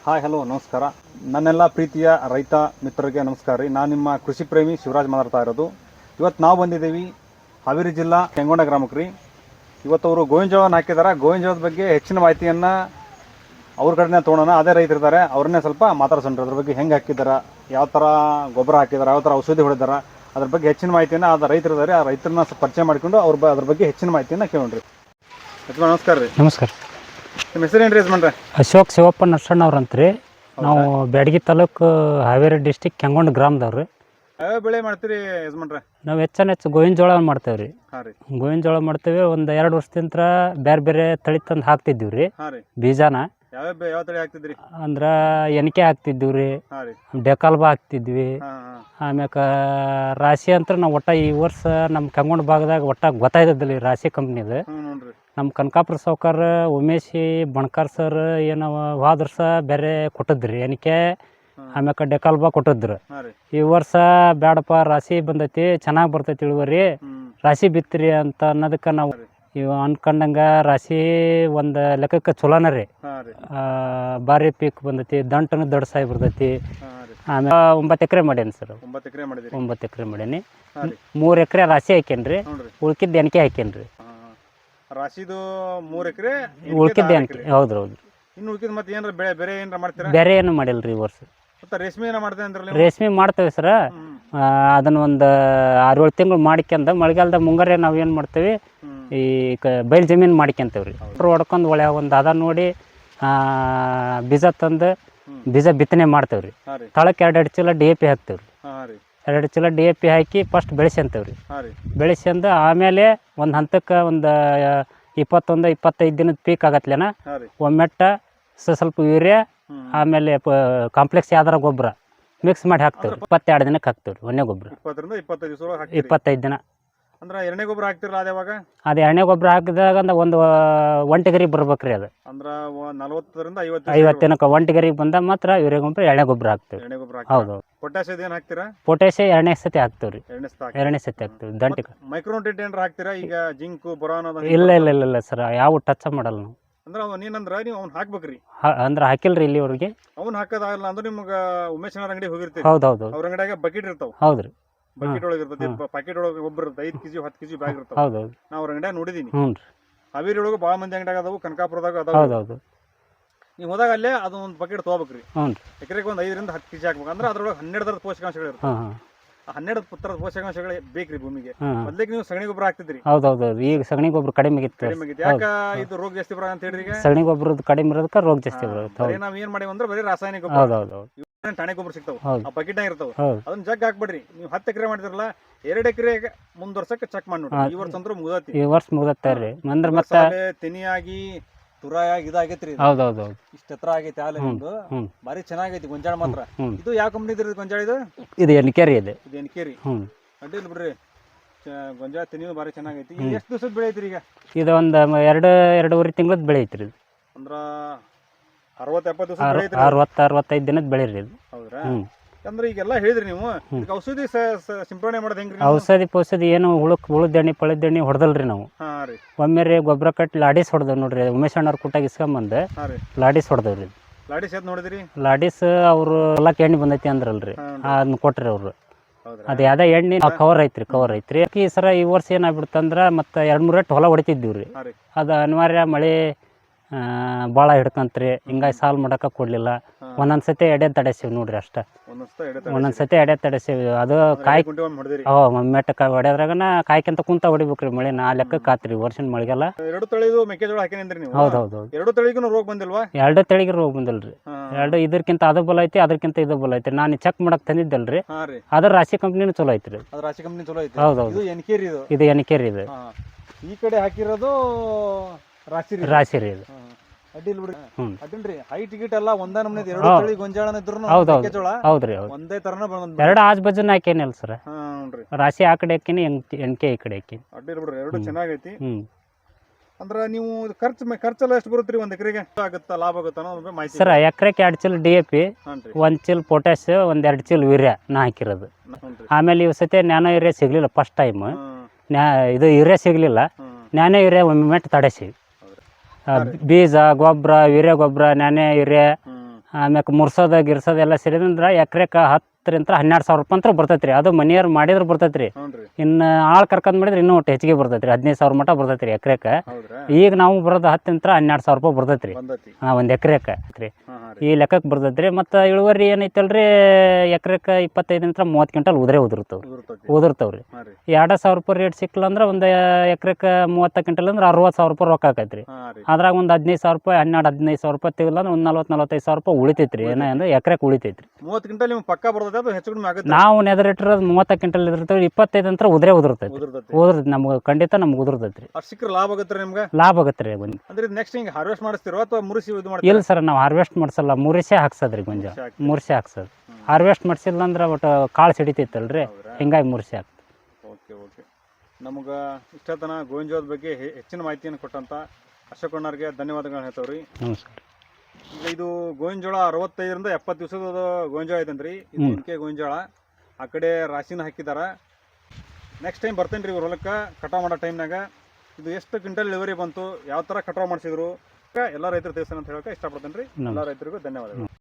Hi hello ನಮಸ್ಕಾರ. ನನ್ನೆಲ್ಲ ಪ್ರೀತಿಯ ರೈತ ಮಿತ್ರರಿಗೆ ನಮಸ್ಕಾರ ರೀ. ನಾನು ನಿಮ್ಮ ಕೃಷಿ ಪ್ರೇಮಿ ಶಿವರಾಜ್ ಮಾತಾಡ್ತಾ ಇರೋದು. ಇವತ್ತು ನಾವು ಬಂದಿದ್ದೀವಿ ಹಾವೇರಿ ಜಿಲ್ಲಾ ಕೆಂಗೊಂಡ ಗ್ರಾಮಕ್ಕೆ ರೀ. ಇವತ್ತು ಅವರು ಗೋವಿನ ಜೋಳವನ್ನು ಹಾಕಿದ್ದಾರೆ. ಗೋವಿನ ಜೋಳದ ಬಗ್ಗೆ ಹೆಚ್ಚಿನ ಮಾಹಿತಿಯನ್ನು ಅವ್ರ ಕಡೆನೇ ತೊಗೊಳೋಣ. ಅದೇ ರೈತರಿದ್ದಾರೆ, ಅವ್ರನ್ನೇ ಸ್ವಲ್ಪ ಮಾತಾಡ್ಸೋಣ. ಅದ್ರ ಬಗ್ಗೆ ಹೆಂಗೆ ಹಾಕಿದ್ದಾರೆ, ಯಾವ ಥರ ಗೊಬ್ಬರ ಹಾಕಿದ್ದಾರೆ, ಯಾವ ಥರ ಔಷಧಿ ಹೊಡೆದಾರ, ಅದ್ರ ಬಗ್ಗೆ ಹೆಚ್ಚಿನ ಮಾಹಿತಿಯನ್ನು ಆ ರೈತರಿದ್ದಾರೆ, ಆ ರೈತರನ್ನ ಪರಿಚಯ ಮಾಡಿಕೊಂಡು ಅದ್ರ ಬಗ್ಗೆ ಹೆಚ್ಚಿನ ಮಾಹಿತಿಯನ್ನು ಕೇಳೋಣ್ರಿ. ಯಜಮಾನ್ ನಮಸ್ಕಾರ ರೀ. ನಮಸ್ಕಾರ. ನಿಮ್ಮ ಹೆಸರೇನು ರೀ ಯಜಮಾನ್ರೆ? ಅಶೋಕ್ ಶಿವಪ್ಪ ನರ್ಸಣ್ಣವ್ರಂತ್ರಿ. ನಾವು ಬ್ಯಾಡಗಿ ತಾಲೂಕು ಹಾವೇರಿ ಡಿಸ್ಟಿಕ್ ಕೆಂಗೊಂಡ ಗ್ರಾಮದವ್ರಿ. ಯಾವ ಬೆಳೆ ಮಾಡ್ತೀರಿ ಯಜಮಾನ್ರೆ? ನಾವು ಹೆಚ್ಚು ಗೋವಿನ ಜೋಳ ಮಾಡ್ತೇವೆ ರೀ. ಹಾಂ ರೀ. ಗೋವಿನ ಜೋಳ ಮಾಡ್ತೇವೆ. ಒಂದು 2 ವರ್ಷದಿಂದ ಬೇರೆ ಬೇರೆ ತಳಿ ತಂದು ಹಾಕ್ತಿದ್ದೀವಿ ರೀ. ಹಾಂ ರೀ. ಬೀಜನ ಯಾವ ತಳಿ ಹಾಕ್ತಿದ್ರಿ? ಅಂದ್ರೆ ಎನ್ಕೆ ಹಾಕ್ತಿದ್ದೀವಿ ರೀ, ಹಾಂ ರೀ. ಡೆಕಾಲ್ಬಾ ಹಾಕ್ತಿದ್ವಿ. ಆಮ್ಯಾಕ ರಾಶಿ ಅಂತ ನಾವು ಈ ವರ್ಷ ನಮ್ಮ ಕೆಂಗೊಂಡ ಭಾಗದಾಗ ಗೊತ್ತಾಯ್ತದ್ರಿ ರಾಶಿ ಕಂಪ್ನಿದು. ನಮ್ಮ ಕನಕಾಪುರ ಸಾವ್ಕಾರ ಉಮೇಶಿ ಬಣ್ಕಾರ್ ಸರ್ ಏನೋ ಹೋದ ವರ್ಷ ಬೇರೆ ಕೊಟ್ಟಿದ್ರಿ ಎನ್ಕೆ, ಆಮ್ಯಾಕ ಡೆಕಾಲ್ಬಾ ಕೊಟ್ಟಿದ್ರು. ಈ ವರ್ಷ ಬೇಡಪ್ಪ ರಾಶಿ ಬಂದೈತಿ, ಚೆನ್ನಾಗಿ ಬರ್ತೈತಿ ಇಳುವರಿ, ರಾಶಿ ಬಿತ್ತಿರಿ ಅಂತ ಅನ್ನೋದಕ್ಕೆ ನಾವು ಇವು ಅನ್ಕೊಂಡಂಗೆ ರಾಶಿ ಒಂದು ಲೆಕ್ಕಕ್ಕೆ ಚಲೋನ ರೀ. ಭಾರಿ ಪೀಕ್ ಬಂದೈತಿ, ದಂಟನು ದೊಡ್ಡಸಾಗಿ ಬರ್ತೈತಿ. ಆಮೇಲೆ 9 ಎಕರೆ ಮಾಡೇನಿ ಸರ್. 9 ಎಕರೆ ಮಾಡೇನಿ. 3 ಎಕರೆ ರಾಶಿ ಹಾಕೇನ್ರಿ, ಉಳ್ಕಿದ್ದು ಎನ್ಕೆ ಹಾಕೇನ್ರಿ. ರಾಶಿದು 3 ಎಕರೆ, ಉಳ್ಕಿದ್ದು ಎನ್ಕೆ. ಹೌದ್ರಿ ಹೌದ್ರಿ. ಇನ್ನು ಉಳ್ಕಿದ್ದು ಮತ್ತೆ ಏನಾರ ಬೇರೆ ಏನಾರ ಮಾಡ್ತೀರಾ? ಬೇರೆ ಏನು ಮಾಡಿಲ್ರಿ ಈ ವರ್ಷ. ರೇಷ್ಮೆ ಏನೋ ಮಾಡ್ತೇವೆ ಅಂದ್ರೆ? ರೇಷ್ಮೆ ಮಾಡ್ತೇವೆ ಸರ. ಅದನ್ನ ಒಂದು 6-7 ತಿಂಗಳು ಮಾಡ್ಕೊಂಡ ಮಳೆಗಾಲದ ಮುಂಗಾರೆ ನಾವು ಏನು ಮಾಡ್ತೇವೆ, ಈ ಬಯಲು ಜಮೀನು ಮಾಡ್ಕೊಂತೇವ್ರಿ. ಹೊಡ್ಕೊಂಡು ಒಳ್ಳೆ ಒಂದು ಅದ ನೋಡಿ ಬೀಜ ತಂದು ಬೀಜ ಬಿತ್ತನೆ ಮಾಡ್ತೇವ್ರಿ. ತಳಕ್ಕೆ 2 ಚೀಲ DAP ಹಾಕ್ತೇವ್ರಿ. 2 ಚೀಲ DAP ಹಾಕಿ ಫಸ್ಟ್ ಬೆಳೆಸ್ಕೊಂತೇವ್ರಿ. ಬೆಳೆಸ್ಕೊಂಡು ಆಮೇಲೆ ಒಂದು ಹಂತಕ್ಕೆ ಒಂದು 21-25 ದಿನದ ಪೀಕ್ ಆಗತ್ಲೇನ ಒಮ್ಮೆಟ್ಟ ಸ್ವಲ್ಪ ಯೂರಿಯಾ ಆಮೇಲೆ ಕಾಂಪ್ಲೆಕ್ಸ್ ಯಾವ್ದಾರ ಗೊಬ್ಬರ ಮಿಕ್ಸ್ ಮಾಡಿ ಹಾಕ್ತೇವ್ರಿ. 22 ದಿನಕ್ಕೆ ಹಾಕ್ತೇವ್ರಿ ಒಣ್ಣೆ ಗೊಬ್ಬರ. 25 ದಿನ ಅಂದ್ರೆ ಎರಡನೇ ಗೊಬ್ಬರ ಹಾಕ್ತಿರಲ್ಲ ಅದೇವಾಗ? ಅದು ಎರಡನೇ ಗೊಬ್ಬರ ಹಾಕಿದಾಗ ಒಂದು 1 ಟಗರಿಗೆ ಬರ್ಬೇಕ್ರಿ. ಅದು ಅಂದ್ರೆ 40ರಿಂದ 50 ದಿನಕ್ಕೆ 1 ಟಗರಿಗೆ ಬಂದ ಮಾತ್ರ ಯೂರಿಯಾ ಗೊಬ್ಬರ ಎರಡನೇ ಗೊಬ್ಬರ ಹಾಕ್ತೇವೆ. ಹೌದು. ಪೊಟ್ಯಾಷ್ ಏನು ಹಾಕ್ತೀರಾ? ಪೊಟ್ಯಾಷ್ 2ನೇ ಸತಿ ಹಾಕ್ತೇವ್ರಿ. 2ನೇ ಸತಿ ಹಾಕ್ತೇವೆ. ದಂಟಿಗೆ ಮೈಕ್ರೋನ್ಯೂಟ್ರಿಯೆಂಟ್ ಏನಾರ ಹಾಕ್ತೀರಾ? ಈಗ ಜಿಂಕ್ ಬೋರಾನ್ ಇಲ್ಲ ಸರ್, ಯಾವ ಟಚ್ ಮಾಡಲ್ಲ ನಾವು. ಅಂದ್ರೆ ನೀನಂದ್ರ ನೀವು ಅವ್ನು ಹಾಕ್ಬೇಕ್ರಿ. ಅಂದ್ರೆ ಹಾಕಿಲ್ರಿ ಇಲ್ಲಿವರೆಗೆ. ಅವ್ನು ಹಾಕೋದಾಗಲ್ಲ ಅಂದ್ರೆ ನಿಮ್ಗೆ ಉಮೇಶ್ ಅಂಗಡಿ ಹೋಗಿರ್ತೀವಿ. ಹೌದೌದು. ಅವ್ರ ಅಂಗಡಿಯಾಗ ಬಕೆಟ್ ಇರ್ತಾವ. ಹೌದ್ರಿ. ಬಕೆಟ್ ಒಳಗೆ ಇರ್ತದೆ, ಪ್ಯಾಕೆಟ್ ಒಳಗೆ ಗೊಬ್ಬರ ಇರ್ತದೆ. 5 kg 10 kg ಬ್ಯಾಗ್ ಇರ್ತಾವ. ಹೌದೌದು. ನಾ ಅವ್ರ ಅಂಗಡಿಯಾಗ ನೋಡಿದೀನಿ. ಹ್ಞೂ. ಹಾವೇರಿ ಒಳಗೆ ಭಾಳ ಮಂದಿ ಅಂಗಡಿಯಾಗ ಅದಾವು, ಕನಕಾಪುರದಾಗ ಅದಾವ. ಹೌದೌದು. ನೀವು ಹೋದಾಗ ಅಲ್ಲೇ ಅದು ಒಂದು ಬಕೆಟ್ ತೊಗೋಬೇಕ್ರಿ. ಹ್ಞೂ. ಎಕರೆಗೆ ಒಂದು 5ರಿಂದ 10 kg ಹಾಕ್ಬೇಕು. ಅಂದ್ರೆ ಅದ್ರೊಳಗೆ 12 ಥರದ ಪೋಷಕಾಂಶಗಳು ಇರ್ತವೆ. 12 ಥರದ ಪೋಷಕಾಂಶಗಳು ಬೇಕ್ರಿ ಭೂಮಿಗೆ. ಮೊದ್ಲಿಗೆ ನೀವು ಸಗಣಿ ಗೊಬ್ಬರ ಹಾಕ್ತಿದ್ರಿ. ಹೌದೌದು. ಈಗ ಸಗಣಿ ಗೊಬ್ಬರ ಕಡಿಮೆ ಆಗಿತ್ತು. ಯಾಕ ಇದು ರೋಗ ಜಾಸ್ತಿ ಬರ ಅಂತ ಹೇಳ್ರಿ? ಈಗ ಸಗಣಿ ಗೊಬ್ಬರದ ಕಡಿಮೆ ಇರೋದಕ್ಕೆ ರೋಗ ಜಾಸ್ತಿ ಬರುತ್ತೆ. ನಾವ್ ಏನ್ ಮಾಡಿವಿ ಅಂದ್ರೆ ಬರೀ ರಾಸಾಯನಿಕ ಗೊಬ್ಬರ. ಹೌದೌದು. ಟಾಣೆ ಗೊಬ್ಬರ ಸಿಗ್ತಾವ, ಆ ಬಕೆಟ್ ಇರ್ತಾವ. ಅದನ್ನ ಜಗ್ ಹಾಕ್ಬಿಡ್ರಿ. ನೀವು 10 ಎಕರೆ ಮಾಡಿದ್ರಲ್ಲ, 2 ಎಕರೆಗೆ ಮುಂದ್ ವರ್ಷಕ್ಕೆ ಚೆಕ್ ಮಾಡಿ ನೋಡಿ. ಈ ವರ್ಷ ಅಂದ್ರೆ ಮುಗ್ದತಿ. ಈ ವರ್ಷ ಮುಗ್ದತ್ತಾರ್ರಿ. ಅಂದ್ರೆ ಮತ್ತೆ ತೆನಿಯಾಗಿ ತುರಾಯಾಗಿ ಇದಾಗೈತ್ರಿ. ಹೌದೌದು. ಇಷ್ಟ ಎತ್ತರ ಆಗೈತಿ. ಹಾಲು ನಿಮ್ದು ಬಾರಿ ಚೆನ್ನಾಗೈತಿ. ಗೊಂಜಾಳ ಮಾತ್ರ. ಇದು ಯಾವ ಕಂಪ್ನಿ ಇದ್ರಿ ಗೊಂಜಾಳ? ಇದು ಎನ್ಕೆರಿ. ಇದು ಎನ್ಕೆರಿ. ಅಡ್ಡಿಲ್ಲ ಬಿಡ್ರಿ, ಗೊಂಜಾಳ ತೆನಿಯು ಬಾರಿ ಚೆನ್ನಾಗೈತಿ. ಎಷ್ಟು ದಿವಸದ ಬೆಳೆ ಐತ್ರಿ ಈಗ? ಇದು ಒಂದು 2-2.5 ತಿಂಗಳದ ಬೆಳೆ ಐತ್ರಿ. ಅಂದ್ರ 60-70 ದಿವಸ ಬೆಳೆ ಐತ್ರಿ. 60-65 ದಿನದ ಬೆಳೆ ರೀ ಇದು. ಹೌದ್ರಾ? ಅಂದ್ರೆ ಈಗೆಲ್ಲ ಹೇಳಿದ್ರಿ ನೀವು. ಔಷಧಿ ಸಿಂಪಡಣೆ ಮಾಡೋದು ಹೆಂಗ್ರಿ? ಔಷಧಿ ಏನು ಉಳುದೆಣ್ಣೆ ಪಳದೆಣ್ಣೆ ಹೊಡೆದಲ್ರಿ ನಾವು. ಒಮ್ಮೆ ರೀ ಗೊಬ್ಬರ ಕಟ್ಟಿ ಲಾಡಿಸ್ ಹೊಡೆದವ್ ನೋಡ್ರಿ. ಉಮೇಶ್ ಅಣ್ಣವ್ರ ಕುಟ್ಟಾಗ ಇಸ್ಕೊಂಬಂದು ಲಾಡಿಸ್ ಹೊಡೆದವ್ರಿ. ಲಾಡಿಸ್ ಯಾವ್ದು ನೋಡಿದ್ರಿ? ಲಾಡಿಸ್ ಅವರು ಹೊಲಕ್ಕೆ ಎಣ್ಣೆ ಬಂದೈತಿ ಅಂದ್ರಲ್ರಿ, ಅದನ್ನ ಕೊಟ್ರಿ ಅವರು. ಅದು ಯಾವ್ದ ಎಣ್ಣೆ ಕವರ್ ಐತ್ರಿ. ಈ ಸರ ಈ ವರ್ಷ ಏನಾಗ್ಬಿಡ್ತಂದ್ರ ಮತ್ತೆ 2-3 ರೇಟ್ ಹೊಲ ಹೊಡಿತಿದ್ದೀವ್ರಿ. ಅದು ಅನಿವಾರ್ಯ ಮಳೆ ಭಾಳ ಹಿಡ್ಕಂತ್ರಿ. ಹಿಂಗಾಗಿ ಸಾಲ್ ಮಾಡಕ್ಕೆ ಕೊಡ್ಲಿಲ್ಲ. ಒಂದೊಂದ್ಸತಿ ಎಡೆ ತಡೆಸೀವಿ ನೋಡ್ರಿ ಅಷ್ಟ. ಒಂದೊಂದ್ಸತಿ ಎಡೆ ತಡೆಸೀವಿ. ಅದು ಕಾಯಿ ಮೆಟ್ಟಕ ಹೊಡೆದ್ರಾಗನ ಕಾಯ್ಕಂತ ಕುಂತ ಹೊಡಿಬೇಕ್ರಿ. ಮಳೆ ಆ ಲೆಕ್ಕಕ್ಕೆ ಆತ್ರಿ ವರ್ಷದ ಮಳೆಗೆಲ್ಲ. ಹೌದೌದು. 2 ತಳಿಗೂ ರೋಗ ಬಂದಿಲ್ವಾ? 2 ತಳಿಗೆ ರೋಗ ಬಂದಿಲ್ರಿ. 2 ಇದಕ್ಕಿಂತ ಅದು ಬಲ ಐತಿ, ಅದಕ್ಕಿಂತ ಇದು ಬಲ ಐತಿ. ನಾನು ಚೆಕ್ ಮಾಡಕ್ ತಂದಿದ್ದಲ್ರಿ. ಅದ್ರ ರಾಶಿ ಕಂಪ್ನಿನೂ ಚಲೋ ಐತ್ರಿ. ಹೌದೌದು. ಇದು ಎನ್ಕೆರಿ. ಇದು ಈ ಕಡೆ ಹಾಕಿರೋದು ರಾಶಿ ರೀ. ಇದು ಅಡ್ಡಿಲ್ ಬಿಡ್ರಿ. ಅಡ್ಡಿಲ್ರಿ. ಹೈಟ್ ಗಿಟ್ ಎಲ್ಲ ಒಂದೇ ನಮ್ನೆ 2 ತಳಿ ಗೊಂಜಾಳ ಇದ್ರು. ಹೌದ್ರಿ. ಒಂದೇ ತರನ 2 ಆಜ್ ಬಜನ್ ಹಾಕೇನಿಲ್ಲ ಸರ್. ರಾಶಿ ಆ ಕಡೆ ಹಾಕಿನಿ, ಎನ್ಕೆ ಈ ಕಡೆ ಹಾಕಿನಿ. ಅಡ್ಡಿಲ್ ಬಿಡ್ರಿ, 2 ಚೆನ್ನಾಗೈತಿ. ಅಂದ್ರ ನೀವು ಖರ್ಚೆಲ್ಲ ಎಷ್ಟು ಬರುತ್ತ್ರಿ? 1 ಎಕರೆಗೆ ಆಗುತ್ತಾ, ಲಾಭ ಆಗುತ್ತಾ ಅನ್ನೋದು ಮಾಹಿತಿ ಸರ್. ಎಕರೆಗೆ 2 ಚೀಲ DAP, 1 ಚೀಲ ಪೊಟ್ಯಾಶ್, 2 ಚೀಲ ಯೂರಿಯಾ ನಾ ಹಾಕಿರೋದು. ಆಮೇಲೆ ಇವ್ ಸತಿ ನ್ಯಾನೋ ಯೂರಿಯಾ ಸಿಗ್ಲಿಲ್ಲ ಫಸ್ಟ್ ಟೈಮ್. ಇದು ಯೂರಿಯಾ ಸಿಗ್ಲಿಲ್ಲ. ನ್ಯಾನೋ ಯೂರಿಯಾ ಒಮ್ಮೆ ತಡೆಸಿ ಬೀಜ ಗೊಬ್ಬರ ಯೂರಿಯಾ ಗೊಬ್ಬರ ನ್ಯಾನೆ ಯೂರಿಯಾ ಆಮ್ಯಾಕ ಮುರ್ಸೋದ ಗಿರ್ಸೋದ ಎಲ್ಲ ಸೇರಿದ್ರೆ ಎಕರೆಕ್ಕೆ 10ರಿಂದ 12,000 ರೂಪಾಯಿ ಅಂತ ಬರ್ತೈತೆ ರೀ. ಅದು ಮನೆಯವ್ರು ಮಾಡಿದ್ರೆ ಬರ್ತೈತೆ ರೀ. ಹ್ಞೂ ಇನ್ನು ಆಳು ಕರ್ಕೊಂಡ್ ಮಾಡಿದ್ರೆ ಇನ್ನೂ ಒಟ್ಟು ಹೆಚ್ಚಿಗೆ ಬರ್ತೈತೆ ರೀ. 15,000 ಮಟ ಬರ್ತೈತೆ ರೀ ಎಕರೆಕ್ಕೆ. ಹೌದ್ರಾ ಈಗ ನಾವು ಬರೋದು 10ರಿಂದ 12,000 ರೂಪಾಯಿ ಬರ್ತೈತೆ ರೀ. ಬಂದತಿ ಒಂದು ಎಕರೆಕ್ಕೆ ರೀ. ಹಾಂ ಹಾಂ ಈ ಲೆಕ್ಕಕ್ಕೆ ಬರ್ತೈತೆ ರೀ. ಮತ್ತು ಇಳುವರಿ ಏನೈತಲ್ರಿ ಎಕರೆಕ್ಕೆ 25ರಿಂದ 30 ಕ್ವಿಂಟಲ್ ಉದುರ್ತವೆ ರೀ. ಹಾಂ ರೀ 2,000 ರೂಪಾಯಿ ರೇಟ್ ಸಿಕ್ಕಿಲ್ಲ ಅಂದ್ರೆ ಒಂದು ಎಕರೆಕ್ಕೆ 30 ಕ್ವಿಂಟಲ್ ಅಂದ್ರೆ 60,000 ರೂಪಾಯಿ ರೊಕ್ಕ ಆಕೈತೆ ರೀ. ಹಾಂ ರೀ ಅದ್ರಾಗ ಒಂದು 15,000 ರೂಪಾಯಿ 15,000 ರೂಪಾಯಿ ತೆಗಿಲ್ಲ ಅಂದ್ರೆ ಒಂದು 45,000 ರೂಪಾಯಿ ಉಳಿತೈತೆ ರೀ. ಏನಂದ್ರೆ ಎಕರೆಕ್ಕೆ ಉಳಿತೈತೆ ರೀ. 30 ಕ್ವಿಂಟಲ್ ನಿಮ್ಗೆ ಪಕ್ಕ ಬರ್ತದೆ ಅದು ಹೆಚ್ಚು ಕಡಿಮೆ ಆಗುತ್ತೆ ನಾವು ನೆದರಿಟ್ಟಿರೋದು 30 ಕ್ವಿಂಟಲ್ ಇದ್ರತೇವೆ. 25 ಅಂತ ಉದುರ್ತೈತೆ ಉದುರ್ತತಿ ನಮ್ಗೆ ಖಂಡಿತ ನಮ್ಗೆ ಉದುರ್ತೈತೆ ರೀ. ಅಷ್ಟು ಸಿಕ್ಕರೆ ಲಾಭ ಆಗುತ್ತೆ ರೀ ನಿಮ್ಗೆ ಲಾಭ ಆಗುತ್ತೆ ರೀ ಒಂದು. ಅಂದ್ರೆ ನೆಕ್ಸ್ಟ್ ಹಿಂಗೆ ಹಾರ್ವೆಸ್ಟ್ ಮಾಡಿಸ್ತಿರೋ ಅಥವಾ ಮುರಿಸಿ ಇದು ಮಾಡ್ತೀರಾ ಇಲ್ಲ ಸರ್, ನಾವು ಹಾರ್ವೆಸ್ಟ್ ಮಾಡ್ಸಲ್ಲ, ಮುರಿಸೇ ಹಾಕ್ಸೋದ್ರಿ ಗೊಂಜ. ಮುರಿಸೇ ಹಾಕ್ಸೋದು. ಹಾರ್ವೆಸ್ಟ್ ಮಾಡಿಸಿಲ್ಲ ಅಂದ್ರೆ ಒಟ್ಟು ಕಾಳು ಸಿಡಿತೈತಲ್ರಿ, ಹಿಂಗಾಗಿ ಮುರಿಸಿ ಹಾಕ್ತೀವಿ. ಓಕೆ ಓಕೆ ನಮ್ಗೆ ಇಷ್ಟತನ ಗೋವಿಂಜೋಳದ ಬಗ್ಗೆ ಹೆಚ್ಚಿನ ಮಾಹಿತಿಯನ್ನು ಕೊಟ್ಟಂತ ಅಶೋಕ್ ಅಣ್ಣವ್ರಿಗೆ ಧನ್ಯವಾದಗಳನ್ನ ಹೇಳ್ತೇವ್ರಿ. ನಮಸ್ಕಾರ. ಈಗ ಇದು ಗೋವಿನಜೋಳ 65ರಿಂದ 70 ದಿವಸದ ಗೋವಿನಜೋಳ ಐತನ್ರಿ. ಇದು ಇನ್ಕೆ ಗೋವಿನಜೋಳ ಆ ಕಡೆ ರಾಶಿನ ಹಾಕಿದಾರ. ನೆಕ್ಸ್ಟ್ ಟೈಮ್ ಬರ್ತೇನೆ ರೀ ಇವ್ರ ಹೊಲಕ್ಕೆ ಕಟಾವು ಮಾಡೋ ಟೈಮ್ನಾಗ ಇದು ಎಷ್ಟು ಕ್ವಿಂಟಲ್ ಇಳುವರಿ ಬಂತು, ಯಾವ ಥರ ಕಟಾವು ಮಾಡಿಸಿದ್ರು ಎಲ್ಲ ರೈತರು ತಿಳಿಸ್ತಾನೆ ಅಂತ ಹೇಳಕ್ಕೆ ಇಷ್ಟಪಡ್ತೇನೆ ರೀ. ಎಲ್ಲ ರೈತರಿಗೂ ಧನ್ಯವಾದಗಳು.